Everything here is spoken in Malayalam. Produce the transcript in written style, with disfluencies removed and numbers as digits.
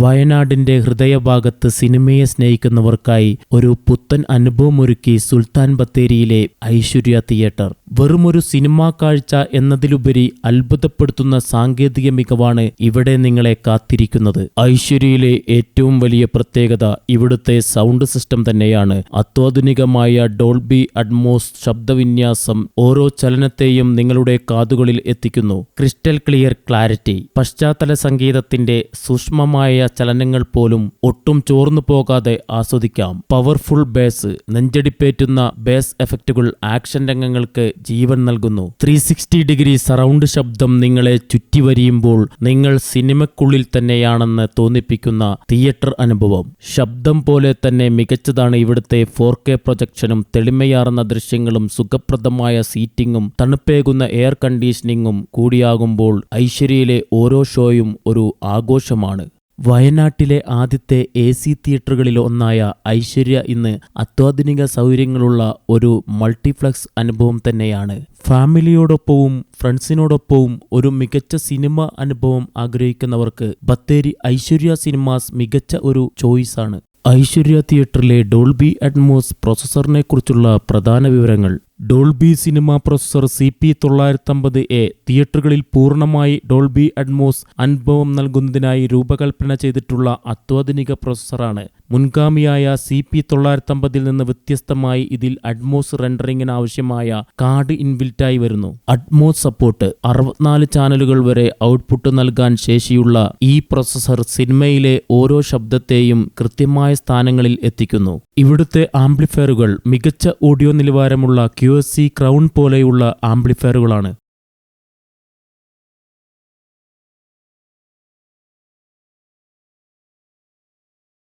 വയനാടിന്റെ ഹൃദയഭാഗത്ത് സിനിമയെ സ്നേഹിക്കുന്നവർക്കായി ഒരു പുത്തൻ അനുഭവമൊരുക്കി സുൽത്താൻ ബത്തേരിയിലെ ഐശ്വര്യ തിയേറ്റർ. വെറുമൊരു സിനിമാ കാഴ്ച എന്നതിലുപരി അത്ഭുതപ്പെടുത്തുന്ന സാങ്കേതിക മികവാണ് ഇവിടെ നിങ്ങളെ കാത്തിരിക്കുന്നത്. ഐശ്വര്യയിലെ ഏറ്റവും വലിയ പ്രത്യേകത ഇവിടുത്തെ സൗണ്ട് സിസ്റ്റം തന്നെയാണ്. അത്യാധുനികമായ ഡോൾബി അറ്റ്മോസ് ശബ്ദവിന്യാസം ഓരോ ചലനത്തെയും നിങ്ങളുടെ കാതുകളിൽ എത്തിക്കുന്നു. Crystal clear clarity. പശ്ചാത്തല സംഗീതത്തിന്റെ സൂക്ഷ്മമായ ചലനങ്ങൾ പോലും ഒട്ടും ചോർന്നു പോകാതെ ആസ്വദിക്കാം. Powerful bass. നെഞ്ചടിപ്പേറ്റുന്ന ബേസ് എഫക്റ്റുകൾ ആക്ഷൻ രംഗങ്ങൾക്ക് ജീവൻ നൽകുന്നു. 360 ഡിഗ്രി സറൗണ്ട് ശബ്ദം നിങ്ങളെ ചുറ്റിവരിയുമ്പോൾ നിങ്ങൾ സിനിമയ്ക്കുള്ളിൽ തന്നെയാണെന്ന് തോന്നിപ്പിക്കുന്ന തിയേറ്റർ അനുഭവം. ശബ്ദം പോലെ തന്നെ മികച്ചതാണ് ഇവിടുത്തെ 4K പ്രൊജക്ഷനും തെളിമയാർന്ന ദൃശ്യങ്ങളും സുഖപ്രദമായ സീറ്റിംഗും തണുപ്പേകുന്ന എയർ കണ്ടീഷനിങ്ങും കൂടിയാകുമ്പോൾ ഐശ്വര്യയിലെ ഓരോ ഷോയും ഒരു ആഘോഷമാണ്. വയനാട്ടിലെ ആദ്യത്തെ AC തിയേറ്ററുകളിൽ ഒന്നായ ഐശ്വര്യ ഇന്ന് അത്യാധുനിക സൗകര്യങ്ങളുള്ള ഒരു മൾട്ടിപ്ലക്സ് അനുഭവം തന്നെയാണ്. ഫാമിലിയോടൊപ്പവും ഫ്രണ്ട്സിനോടൊപ്പവും ഒരു മികച്ച സിനിമ അനുഭവം ആഗ്രഹിക്കുന്നവർക്ക് ബത്തേരി ഐശ്വര്യ സിനിമാസ് മികച്ച ഒരു ചോയ്സാണ്. ഐശ്വര്യ തിയേറ്ററിലെ ഡോൾബി അറ്റ്മോസ് പ്രോസസ്സറിനെ കുറിച്ചുള്ള പ്രധാന വിവരങ്ങൾ. ഡോൾബി സിനിമ പ്രോസസ്സർ CP950A തിയേറ്ററുകളിൽ പൂർണ്ണമായി ഡോൾബി അറ്റ്മോസ് അനുഭവം നൽകുന്നതിനായി രൂപകൽപ്പന ചെയ്തിട്ടുള്ള അത്യാധുനിക പ്രോസസ്സറാണ്. മുൻഗാമിയായ CP950 നിന്ന് വ്യത്യസ്തമായി ഇതിൽ അറ്റ്മോസ് റെൻഡറിങ്ങിന് ആവശ്യമായ കാർഡ് ഇൻബിൽറ്റായി വരുന്നു. Atmos support. 64 ചാനലുകൾ വരെ ഔട്ട്പുട്ട് നൽകാൻ ശേഷിയുള്ള ഈ പ്രോസസ്സർ സിനിമയിലെ ഓരോ ശബ്ദത്തെയും കൃത്യമായ സ്ഥാനങ്ങളിൽ എത്തിക്കുന്നു. ഇവിടുത്തെ ആംപ്ലിഫയറുകൾ മികച്ച ഓഡിയോ നിലവാരമുള്ള QSC ക്രൗൺ പോലെയുള്ള ആംപ്ലിഫയറുകളാണ്.